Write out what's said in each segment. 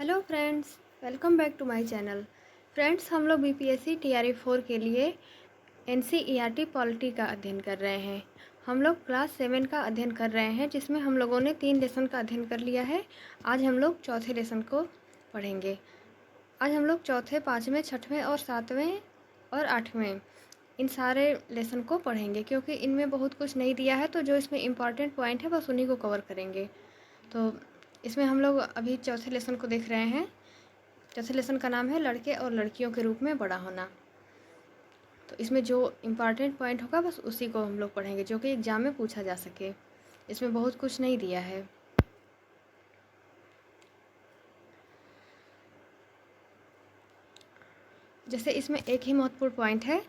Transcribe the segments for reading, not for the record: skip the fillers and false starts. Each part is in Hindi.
Hello friends, welcome back to my channel. Friends, हम लोग बीपीएससी टीआरई 4 के लिए एनसीईआरटी पॉलिटी का अध्ययन कर रहे हैं। हम लोग क्लास 7 का अध्ययन कर रहे हैं, जिसमें हम लोगों ने 3 लेसन का अध्ययन कर लिया है। आज हम लोग चौथे लेसन को पढ़ेंगे। आज हम लोग चौथे, पाँचवें, छठवें और सातवें और आठवें इन सारे लेसन को पढ़ेंगे, क्योंकि इनमें बहुत कुछ नहीं दिया है। तो जो इसमें इम्पॉर्टेंट पॉइंट है बस उन्हीं को कवर करेंगे। तो इसमें हम लोग अभी चौथे लेसन को देख रहे हैं। चौथे लेसन का नाम है लड़के और लड़कियों के रूप में बड़ा होना। तो इसमें जो इम्पॉर्टेंट पॉइंट होगा बस उसी को हम लोग पढ़ेंगे, जो कि एग्ज़ाम में पूछा जा सके। इसमें बहुत कुछ नहीं दिया है। जैसे इसमें एक ही महत्वपूर्ण पॉइंट है,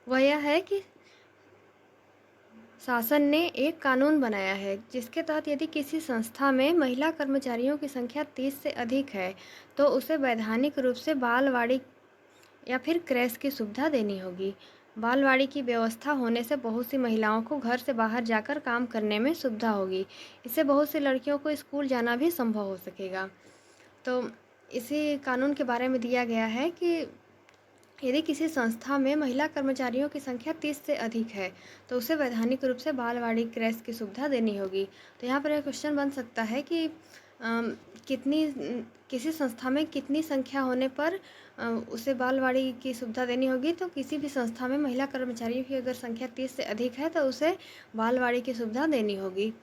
वह यह है कि शासन ने एक कानून बनाया है जिसके तहत यदि किसी संस्था में महिला कर्मचारियों की संख्या 30 से अधिक है तो उसे वैधानिक रूप से बालवाड़ी या फिर क्रैश की सुविधा देनी होगी। बालवाड़ी की व्यवस्था होने से बहुत सी महिलाओं को घर से बाहर जाकर काम करने में सुविधा होगी। इससे बहुत सी लड़कियों को स्कूल जाना भी संभव हो सकेगा। तो इसी कानून के बारे में दिया गया है कि यदि किसी संस्था में महिला कर्मचारियों की संख्या 30 से अधिक है तो उसे वैधानिक रूप से बालवाड़ी क्रैश की सुविधा देनी होगी। तो यहाँ पर एक क्वेश्चन बन सकता है कि किसी संस्था में कितनी संख्या होने पर उसे बालवाड़ी की सुविधा देनी होगी। तो किसी भी संस्था में महिला कर्मचारियों की अगर संख्या 30 से अधिक है तो उसे बालवाड़ी की सुविधा देनी होगी।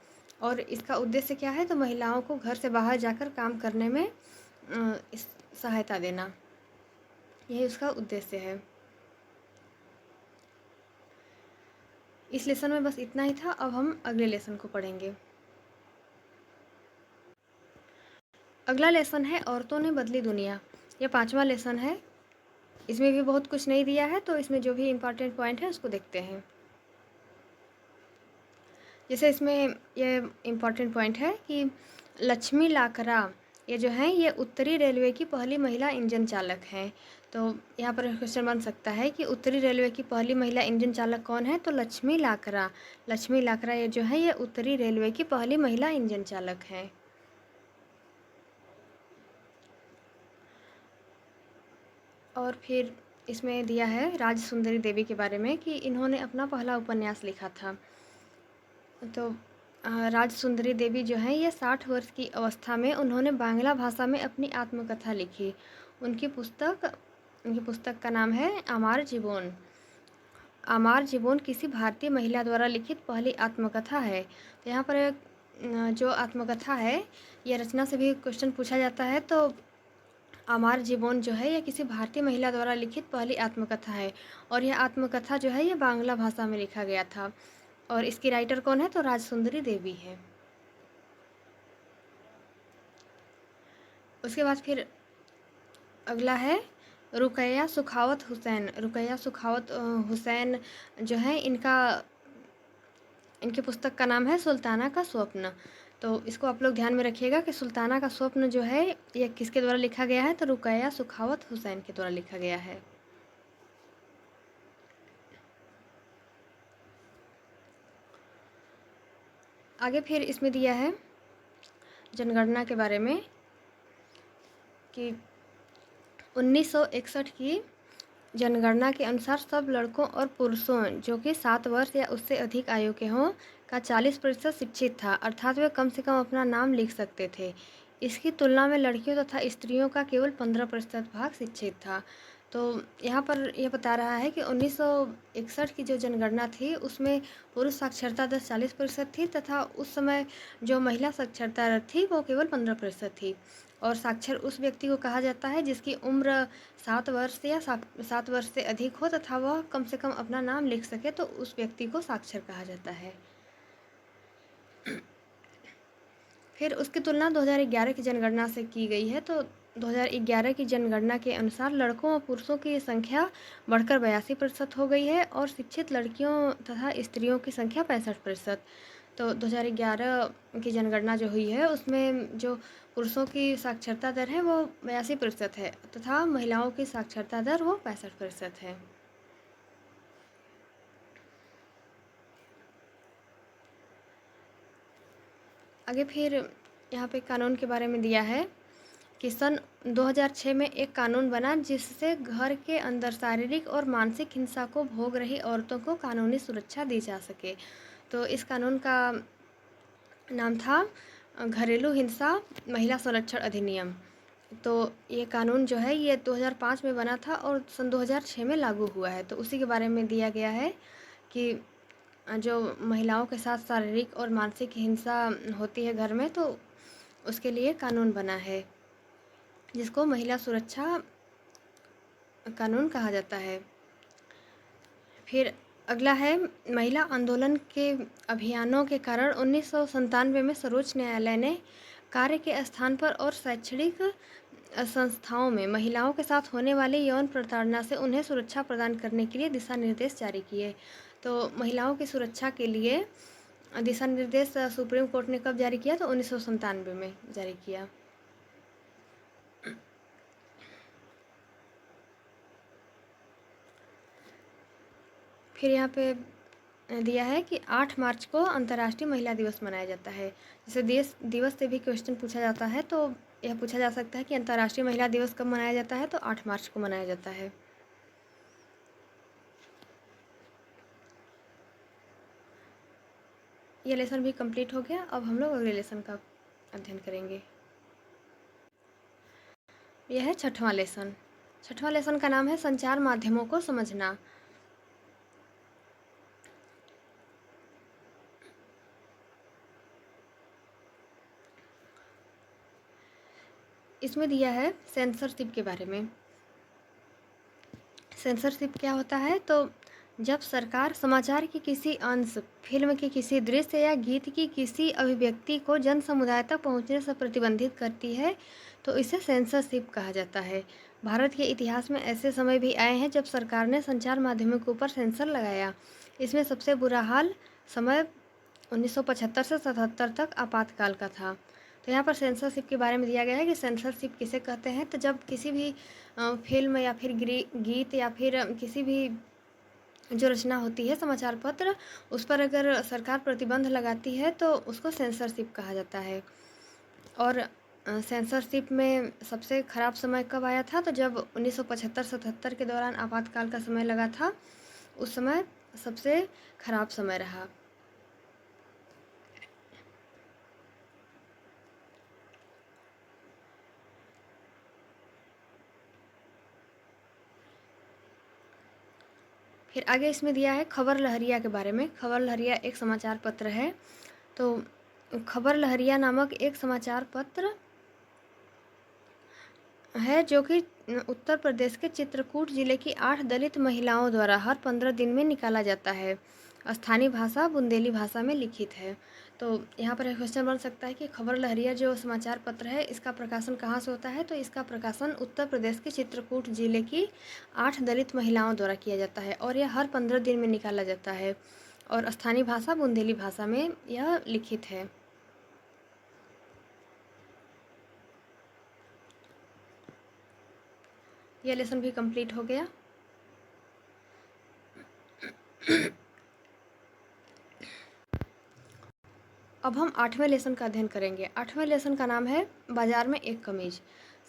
और इसका उद्देश्य क्या है? तो महिलाओं को घर से बाहर जाकर काम करने में सहायता देना, यही उसका उद्देश्य है। इस लेसन में बस इतना ही था। अब हम अगले लेसन को पढ़ेंगे। अगला लेसन है औरतों ने बदली दुनिया। यह 5वां लेसन है। इसमें भी बहुत कुछ नहीं दिया है, तो इसमें जो भी इम्पॉर्टेंट पॉइंट है उसको देखते हैं। जैसे इसमें यह इम्पॉर्टेंट पॉइंट है कि लक्ष्मी लाकरा ये जो है ये उत्तरी रेलवे की पहली महिला इंजन चालक हैं। तो यहाँ पर क्वेश्चन बन सकता है कि उत्तरी रेलवे की पहली महिला इंजन चालक कौन है? तो लक्ष्मी लाकरा। लक्ष्मी लाकरा ये जो है ये उत्तरी रेलवे की पहली महिला इंजन चालक हैं। और फिर इसमें दिया है राज सुंदरी देवी के बारे में कि इन्होंने अपना पहला उपन्यास लिखा था। तो राज सुंदरी देवी जो हैं ये 60 वर्ष की अवस्था में उन्होंने बांग्ला भाषा में अपनी आत्मकथा लिखी। उनकी पुस्तक का नाम है आमार जीवन। आमार जीवन किसी भारतीय महिला द्वारा लिखित पहली आत्मकथा है। तो यहाँ पर जो आत्मकथा है ये रचना से भी क्वेश्चन पूछा जाता है। तो आमार जीवन जो है ये किसी भारतीय महिला द्वारा लिखित पहली आत्मकथा है, और यह आत्मकथा जो है ये बांग्ला भाषा में लिखा गया था। और इसकी राइटर कौन है? तो राज सुंदरी देवी है। उसके बाद फिर अगला है रुकैया सुखावत हुसैन। रुकैया सुखावत हुसैन जो है इनकी पुस्तक का नाम है सुल्ताना का स्वप्न। तो इसको आप लोग ध्यान में रखिएगा कि सुल्ताना का स्वप्न जो है ये किसके द्वारा लिखा गया है? तो रुकैया सुखावत हुसैन के द्वारा लिखा गया है। आगे फिर इसमें दिया है जनगणना के बारे में कि 1961 की जनगणना के अनुसार सब लड़कों और पुरुषों जो कि 7 वर्ष या उससे अधिक आयु के हों का 40% शिक्षित था, अर्थात वे कम से कम अपना नाम लिख सकते थे। इसकी तुलना में लड़कियों तथा स्त्रियों का केवल 15% भाग शिक्षित था। तो यहाँ पर यह बता रहा है कि 1961 की जो जनगणना थी उसमें पुरुष साक्षरता दर 40% थी, तथा उस समय जो महिला साक्षरता दर थी वो केवल 15% थी। और साक्षर उस व्यक्ति को कहा जाता है जिसकी उम्र 7 वर्ष या 7 वर्ष से अधिक हो तथा वह कम से कम अपना नाम लिख सके, तो उस व्यक्ति को साक्षर कहा जाता है। फिर उसकी तुलना 2011 की जनगणना से की गई है। तो 2011 की जनगणना के अनुसार लड़कों और पुरुषों की संख्या बढ़कर 82% हो गई है, और शिक्षित लड़कियों तथा स्त्रियों की संख्या 65%। तो 2011 की जनगणना जो हुई है उसमें जो पुरुषों की साक्षरता दर है वो 82% है, तथा महिलाओं की साक्षरता दर वो 65% है। आगे फिर यहाँ पे कानून के बारे में दिया है कि सन 2006 में एक कानून बना जिससे घर के अंदर शारीरिक और मानसिक हिंसा को भोग रही औरतों को कानूनी सुरक्षा दी जा सके। तो इस कानून का नाम था घरेलू हिंसा महिला संरक्षण अधिनियम। तो ये कानून जो है ये 2005 में बना था और सन 2006 में लागू हुआ है। तो उसी के बारे में दिया गया है कि जो महिलाओं के साथ शारीरिक और मानसिक हिंसा होती है घर में, तो उसके लिए कानून बना है जिसको महिला सुरक्षा कानून कहा जाता है। फिर अगला है महिला आंदोलन के अभियानों के कारण 1997 में सर्वोच्च न्यायालय ने कार्य के स्थान पर और शैक्षणिक संस्थाओं में महिलाओं के साथ होने वाली यौन प्रताड़ना से उन्हें सुरक्षा प्रदान करने के लिए दिशा निर्देश जारी किए। तो महिलाओं की सुरक्षा के लिए दिशा निर्देश सुप्रीम कोर्ट ने कब जारी किया? तो 1997 में जारी किया। फिर यहाँ पे दिया है कि 8 मार्च को अंतर्राष्ट्रीय महिला दिवस मनाया जाता है। जैसे देश दिवस से भी क्वेश्चन पूछा जाता है, तो यह पूछा जा सकता है कि अंतर्राष्ट्रीय महिला दिवस कब मनाया जाता है? तो 8 मार्च को मनाया जाता है। ये लेसन भी कंप्लीट हो गया। अब हम लोग अगले लेसन का अध्ययन करेंगे। यह है छठवां लेसन। छठवां लेसन का नाम है संचार माध्यमों को समझना। इसमें दिया है सेंसरशिप के बारे में। सेंसरशिप क्या होता है? तो जब सरकार समाचार के किसी अंश, फिल्म के किसी दृश्य या गीत की किसी अभिव्यक्ति को जन समुदाय तक पहुंचने से प्रतिबंधित करती है, तो इसे सेंसरशिप कहा जाता है। भारत के इतिहास में ऐसे समय भी आए हैं जब सरकार ने संचार माध्यमों के ऊपर सेंसर लगाया। इसमें सबसे बुरा हाल समय 1975 से 77 तक आपातकाल का था। तो यहाँ पर सेंसरशिप के बारे में दिया गया है कि सेंसरशिप किसे कहते हैं। तो जब किसी भी फिल्म या फिर गीत या फिर किसी भी जो रचना होती है समाचार पत्र, उस पर अगर सरकार प्रतिबंध लगाती है तो उसको सेंसरशिप कहा जाता है। और सेंसरशिप में सबसे ख़राब समय कब आया था? तो जब 1975-77 के दौरान आपातकाल का समय लगा था, उस समय सबसे ख़राब समय रहा। फिर आगे इसमें दिया है खबर लहरिया के बारे में। खबर लहरिया एक समाचार पत्र है। तो खबर लहरिया नामक एक समाचार पत्र है जो कि उत्तर प्रदेश के चित्रकूट जिले की 8 दलित महिलाओं द्वारा हर 15 दिन में निकाला जाता है। स्थानीय भाषा बुंदेली भाषा में लिखित है। तो यहाँ पर एक क्वेश्चन बन सकता है कि खबर लहरिया जो समाचार पत्र है इसका प्रकाशन कहाँ से होता है? तो इसका प्रकाशन उत्तर प्रदेश के चित्रकूट जिले की 8 दलित महिलाओं द्वारा किया जाता है और यह हर 15 दिन में निकाला जाता है और स्थानीय भाषा बुंदेली भाषा में यह लिखित है। यह लेसन भी कंप्लीट हो गया। अब हम 8वें लेसन का अध्ययन करेंगे। 8वें लेसन का नाम है बाजार में एक कमीज।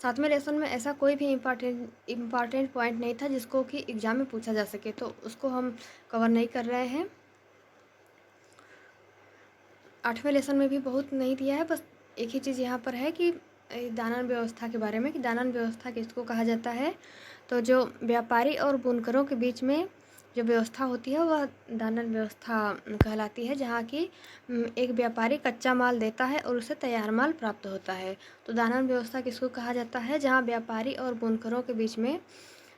7वें लेसन में ऐसा कोई भी इम्पॉर्टेंट पॉइंट नहीं था जिसको कि एग्जाम में पूछा जा सके, तो उसको हम कवर नहीं कर रहे हैं। 8वें लेसन में भी बहुत नहीं दिया है, बस एक ही चीज़ यहाँ पर है कि दानन व्यवस्था के बारे में, कि दानन व्यवस्था किसको कहा जाता है। तो जो व्यापारी और बुनकरों के बीच में जो व्यवस्था होती है वह दानन व्यवस्था कहलाती है, जहाँ की एक व्यापारी कच्चा माल देता है और उसे तैयार माल प्राप्त होता है। तो दानन व्यवस्था किसको कहा जाता है? जहाँ व्यापारी और बुनकरों के बीच में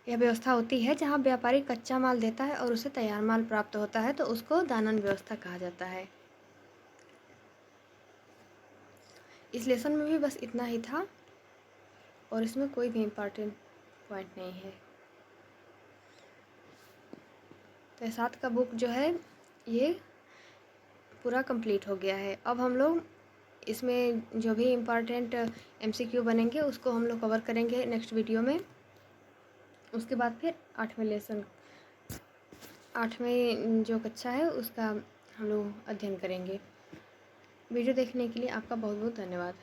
यह व्यवस्था होती है, जहाँ व्यापारी कच्चा माल देता है और उसे तैयार माल प्राप्त होता है, तो उसको दानन व्यवस्था कहा जाता है। इस लेसन में भी बस इतना ही था और इसमें कोई भी इम्पॉर्टेंट पॉइंट नहीं है। तो 7 का बुक जो है ये पूरा कंप्लीट हो गया है। अब हम लोग इसमें जो भी इम्पॉर्टेंट MCQ बनेंगे उसको हम लोग कवर करेंगे नेक्स्ट वीडियो में। उसके बाद फिर 8वें जो कक्षा है उसका हम लोग अध्ययन करेंगे। वीडियो देखने के लिए आपका बहुत बहुत धन्यवाद।